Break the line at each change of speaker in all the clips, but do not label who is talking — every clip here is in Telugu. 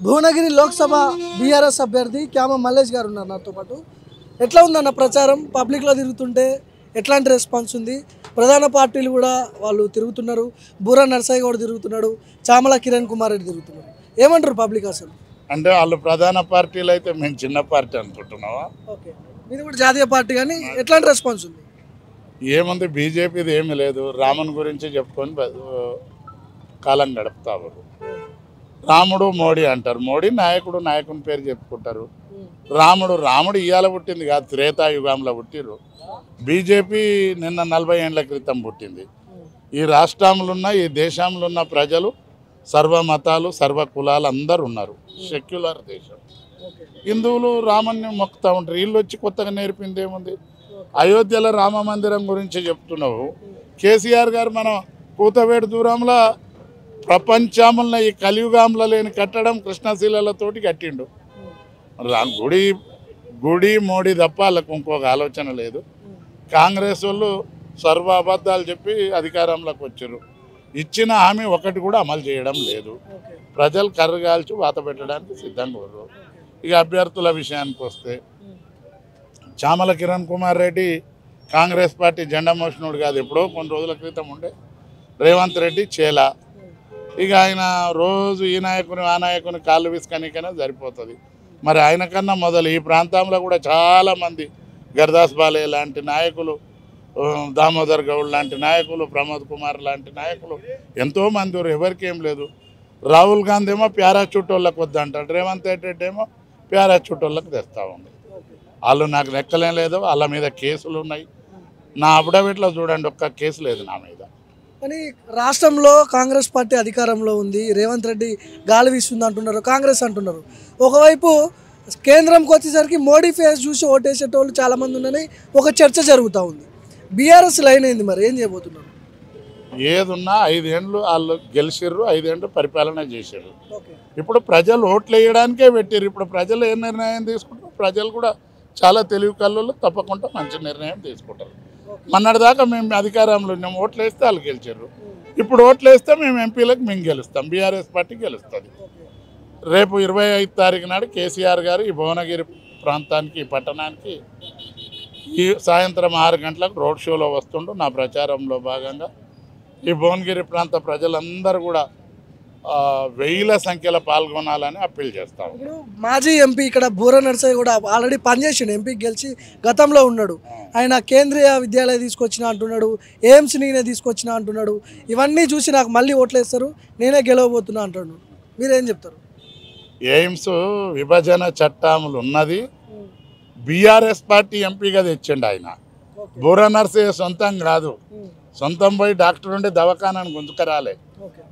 భువనగిరి లోక్సభ బీఆర్ఎస్ అభ్యర్థి క్యామ మల్లేష్ గారు ఉన్నారు నాతో పాటు. ఎట్లా ఉందన్న ప్రచారం? పబ్లిక్లో తిరుగుతుంటే ఎట్లాంటి రెస్పాన్స్ ఉంది? ప్రధాన పార్టీలు కూడా వాళ్ళు తిరుగుతున్నారు. బూరా నర్సయ్య కూడా తిరుగుతున్నాడు, చామల కిరణ్ కుమార్ రెడ్డి తిరుగుతున్నారు. ఏమంటారు పబ్లిక్ అసలు?
అంటే వాళ్ళు ప్రధాన పార్టీలు అయితే మేము చిన్న పార్టీ అనుకుంటున్నావా?
ఓకే, ఇది కూడా జాతీయ పార్టీ, కానీ ఎట్లాంటి రెస్పాన్స్ ఉంది?
ఏముంది, బీజేపీది ఏమీ లేదు. రాముని గురించి చెప్పుకొని కాలం గడుపుతారు. రాముడు మోడీ అంటారు, మోడీ నాయకుడు, నాయకుని పేరు చెప్పుకుంటారు. రాముడు ఇవాళ పుట్టింది కాదు, త్రేతాయుగంలో పుట్టిరు. బీజేపీ నిన్న 40 ఏళ్ల క్రితం పుట్టింది. ఈ రాష్ట్రంలో ఉన్న, ఈ దేశంలో ఉన్న ప్రజలు సర్వ మతాలు, సర్వ కులాలు అందరూ ఉన్నారు. సెక్యులర్ దేశం. హిందువులు రాముని మొక్కుతూ ఉంటారు. వీళ్ళు వచ్చి కొత్తగా నేర్పింది ఏముంది? అయోధ్యలో రామ మందిరం గురించి చెప్తున్నావు. కేసీఆర్ గారు మన కూతవేడు దూరంలో ప్రపంచంలో ఈ కలియుగంలో లేని కట్టడం కృష్ణశీలతోటి కట్టిండు. గుడి మోడీ తప్ప వాళ్ళకు ఇంకొక ఆలోచన లేదు. కాంగ్రెస్ వాళ్ళు సర్వ అబద్ధాలు చెప్పి అధికారంలోకి వచ్చారు. ఇచ్చిన హామీ ఒకటి కూడా అమలు చేయడం లేదు. ప్రజలు కర్రగాల్చి వాత పెట్టడానికి సిద్ధంగా ఉన్నారు. ఇక అభ్యర్థుల విషయానికి వస్తే, చామల కిరణ్ కుమార్ రెడ్డి కాంగ్రెస్ పార్టీ జెండా మోషనుడు కాదు, ఎప్పుడో కొన్ని రోజుల క్రితం ఉండే. రేవంత్ రెడ్డి చేలా. ఇక ఆయన రోజు ఈ నాయకుని ఆ నాయకుని కాళ్ళు విసుకనికైనా సరిపోతుంది. మరి ఆయన కన్నా మొదలు ఈ ప్రాంతంలో కూడా చాలామంది, గర్దాస్ బాలే లాంటి నాయకులు, దామోదర్ గౌడ్ లాంటి నాయకులు, ప్రమోద్ కుమార్ లాంటి నాయకులు ఎంతోమంది ఎవరికి ఏం లేదు. రాహుల్ గాంధీ ఏమో ప్యారాచూట్ వాళ్ళకి వద్దంటాడు, రేవంత్ రెడ్డి ఏమో ప్యారాచూట్ వాళ్ళకి తెస్తూ ఉంది. వాళ్ళు నాకు లెక్కలేం లేదు. వాళ్ళ మీద కేసులు ఉన్నాయి. నా అఫిడవిట్లో చూడండి, ఒక్క కేసు లేదు నా మీద.
కానీ రాష్ట్రంలో కాంగ్రెస్ పార్టీ అధికారంలో ఉంది, రేవంత్ రెడ్డి గాలి వీస్తుంది అంటున్నారు, కాంగ్రెస్ అంటున్నారు. ఒకవైపు కేంద్రంకి వచ్చేసరికి మోడీ ఫేస్ చూసి ఓటేసేటోళ్ళు చాలామంది ఉన్నారని ఒక చర్చ జరుగుతూ ఉంది. బీఆర్ఎస్ లైన్ అయింది, మరి ఏం చేయబోతున్నారు?
ఏదున్నా 5 ఏళ్ళు వాళ్ళు గెలిచిర్రు, 5 ఏళ్ళు పరిపాలన చేశారు. ఇప్పుడు ప్రజలు ఓట్లు వేయడానికే పెట్టారు. ఇప్పుడు ప్రజలు ఏ నిర్ణయం తీసుకుంటారు? ప్రజలు కూడా చాలా తెలివి కళ్ళు, తప్పకుండా మంచి నిర్ణయం తీసుకుంటారు. మొన్నటిదాకా మేము అధికారంలో ఉన్నాము, ఓట్లు వేస్తే వాళ్ళు గెలిచారు. ఇప్పుడు ఓట్లు వేస్తే మేము ఎంపీలకు మేము గెలుస్తాం, బీఆర్ఎస్ పార్టీ గెలుస్తుంది. రేపు 25 తారీఖు నాడు కేసీఆర్ గారు ఈ భువనగిరి ప్రాంతానికి, ఈ పట్టణానికి ఈ సాయంత్రం 6 గంటలకు రోడ్ షోలో వస్తుండు. నా ప్రచారంలో భాగంగా ఈ భువనగిరి ప్రాంత ప్రజలందరూ కూడా 1000ల సంఖ్యలో పాల్గొనాలని అప్పీల్ చేస్తాము.
ఇప్పుడు మాజీ ఎంపీ ఇక్కడ బూరా నర్సయ్య కూడా ఆల్రెడీ పనిచేసిండు, ఎంపీ గెలిచి గతంలో ఉన్నాడు. ఆయన కేంద్రీయ విద్యాలయం తీసుకొచ్చిన అంటున్నాడు, ఎయిమ్స్ నేనే తీసుకొచ్చిన అంటున్నాడు. ఇవన్నీ చూసి నాకు మళ్ళీ ఓట్లేస్తారు, నేనే గెలవబోతున్నా అంటున్నాడు. మీరేం చెప్తారు?
ఎయిమ్స్ విభజన చట్టములు ఉన్నది, బీఆర్ఎస్ పార్టీ ఎంపీగా తెచ్చిండు ఆయన. బూరా నర్సయ్య సొంతం కాదు, సొంతం పోయి డాక్టర్ ఉండి దవాఖానాన్ని గుంజుకరాలే.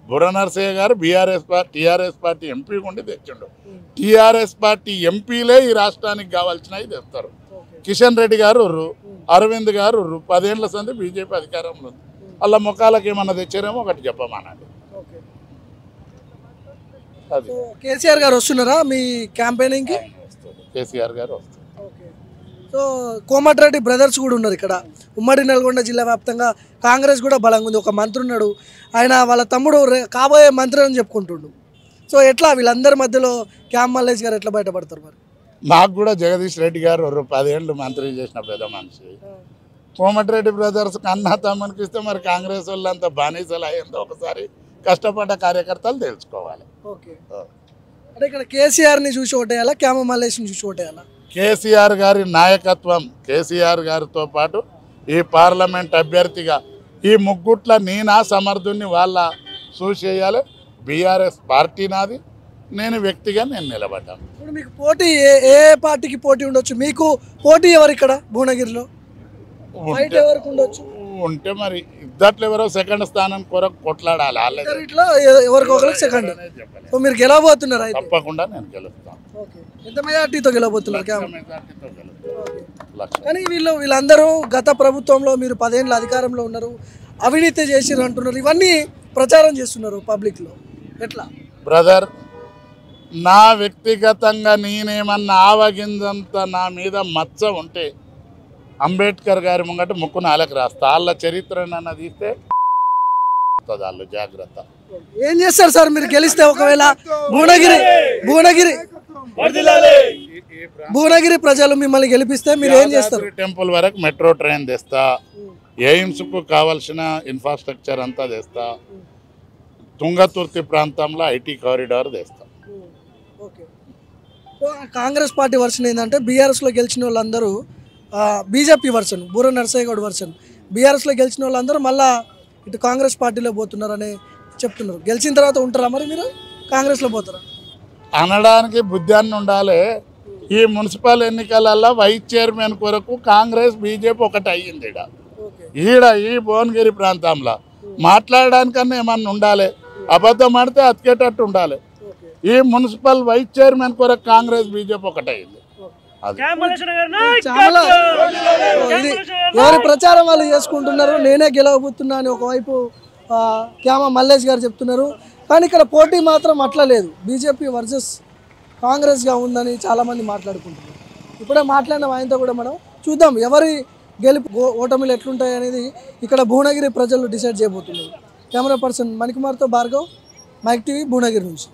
బూరా నర్సయ్య గారు టీఆర్ఎస్ పార్టీ ఎంపీ ఉండి తెచ్చిండు. టీఆర్ఎస్ పార్టీ ఎంపీలే ఈ రాష్ట్రానికి కావాల్సినవి తెస్తారు. కిషన్ రెడ్డి గారు ఉర్రు, అరవింద్ గారు ఉర్రు. 10 ఏళ్ల సంది బీజేపీ అధికారంలో ఉంది. వాళ్ళ ముఖాలకు ఏమన్నా తెచ్చారేమో ఒకటి చెప్పమానండి. అది
కేసీఆర్ గారు వస్తున్నారా మీ క్యాంపెయినింగ్కి?
కేసీఆర్ గారు వస్తారు.
సో కోమటిరెడ్డి బ్రదర్స్ కూడా ఉన్నారు ఇక్కడ. ఉమ్మడి నల్గొండ జిల్లా వ్యాప్తంగా కాంగ్రెస్ కూడా బలంగా ఉంది. ఒక మంత్రి ఉన్నాడు, ఆయన వాళ్ళ తమ్ముడు కాబోయే మంత్రి అని చెప్పుకుంటుండు. సో ఎట్లా వీళ్ళందరి మధ్యలో క్యామ్ మల్లేష్ గారు ఎట్లా బయటపడతారు? మరి
నాకు కూడా జగదీష్ రెడ్డి గారు 10 ఏళ్ళు మంత్రి చేసిన పెద్ద మనిషి. కోమటిరెడ్డి బ్రదర్స్ అన్న తమ్మునికి ఇస్తే మరి కాంగ్రెస్ వాళ్ళంతా బానిసలు అయ్యిందో ఒకసారి కష్టపడ్డ కార్యకర్తలు తెలుసుకోవాలి.
ఓకే, అంటే ఇక్కడ కేసీఆర్ని చూసి ఓటేయాలా, క్యామ మల్లేష్ని చూసి ఓటేయాలా?
కేసీఆర్ గారి నాయకత్వం, కేసీఆర్ గారితో పాటు ఈ పార్లమెంట్ అభ్యర్థిగా ఈ ముగ్గుట్ల నేనా సమర్థుని వాళ్ళ చూసేయాలి. బీఆర్ఎస్ పార్టీ నాది, నేను వ్యక్తిగా నేను నిలబడ్డాను.
ఇప్పుడు మీకు పోటీ ఏ పార్టీకి పోటీ ఉండొచ్చు? మీకు పోటీ ఎవరు ఇక్కడ భువనగిరిలో? ఎవరికి ఉండొచ్చు?
ఉంటే మరి ఇద్దట్లో ఎవరో సెకండ్ స్థానం కొరకు కొట్లాడాలి.
ఇట్లా ఎవరికి ఒకరికి సెకండ్. సో మీరు గెలవబోతున్నారు?
తప్పకుండా నేను గెలుస్తాను.
ఎంత మెజార్టీతో గెలవబోతున్నారు? కానీ వీళ్ళందరూ గత ప్రభుత్వంలో మీరు 10 ఏళ్ళ అధికారంలో ఉన్నారు, అవినీతి చేసిర్రు అంటున్నారు, ఇవన్నీ ప్రచారం చేస్తున్నారు పబ్లిక్లో. ఎట్లా
బ్రదర్? నా వ్యక్తిగతంగా నేనేమన్నా ఆవగింజంత నా మీద మచ్చ ఉంటే అంబేద్కర్ గారి ముంగట ముక్కు నాలకు రాస్తా. వాళ్ళ చరిత్ర నన్ను తీస్తే వస్తుంది వాళ్ళు జాగ్రత్త.
ఏం చేస్తారు సార్ మీరు గెలిస్తే? ఒకవేళ భువనగిరి ప్రజలు మిమ్మల్ని గెలిపిస్తే మీరు ఏం చేస్తారు?
టెంపుల్ వరకు మెట్రో ట్రైన్ తెస్తా, ఎయిమ్స్కు కావాల్సిన ఇన్ఫ్రాస్ట్రక్చర్ అంతా తెస్తా, తుంగతుర్తి ప్రాంతంలో ఐటీ కారిడార్ తెస్తా.
ఓకే. కాంగ్రెస్ పార్టీ వర్షన్ ఏంటంటే బీఆర్ఎస్లో గెలిచిన వాళ్ళందరూ బీజేపీ వర్షన్, బూర నరసయ్య గౌడ్ వర్షన్, బీఆర్ఎస్లో గెలిచిన వాళ్ళందరూ మళ్ళీ ఇటు కాంగ్రెస్ పార్టీలో పోతున్నారని చెప్తున్నారు. గెలిచిన తర్వాత ఉంటారా మరి మీరు కాంగ్రెస్లో పోతారా?
అనడానికి బుద్ధాన్ని ఉండాలి. ఈ మున్సిపల్ ఎన్నికలలో వైస్ చైర్మన్ కొరకు కాంగ్రెస్ బీజేపీ ఒకటి అయ్యింది. ఈ భువనగిరి ప్రాంతంలో మాట్లాడడానికన్నా ఏమన్నా ఉండాలి. అబద్ధం ఆడితే అతికేటట్టు ఉండాలి. ఈ మున్సిపల్ వైస్ చైర్మన్ కొరకు కాంగ్రెస్ బీజేపీ ఒకటి అయ్యింది.
చాలా ఇది ఎవరి ప్రచారం వాళ్ళు చేసుకుంటున్నారు. నేనే గెలవబోతున్నా అని ఒకవైపు క్యామ మల్లేష్ గారు చెప్తున్నారు. కానీ ఇక్కడ పోటీ మాత్రం అట్లా లేదు. బీజేపీ వర్సెస్ కాంగ్రెస్గా ఉందని చాలామంది మాట్లాడుకుంటున్నారు. ఇప్పుడే మాట్లాడిన ఆయనతో కూడా మనం చూద్దాం ఎవరి గెలుపు ఓటమిలు ఎట్లుంటాయి అనేది ఇక్కడ భువనగిరి ప్రజలు డిసైడ్ చేయబోతున్నారు. కెమెరా పర్సన్ మణికుమార్తో భార్గవ్, మైక్ టీవీ, భువనగిరి నుంచి.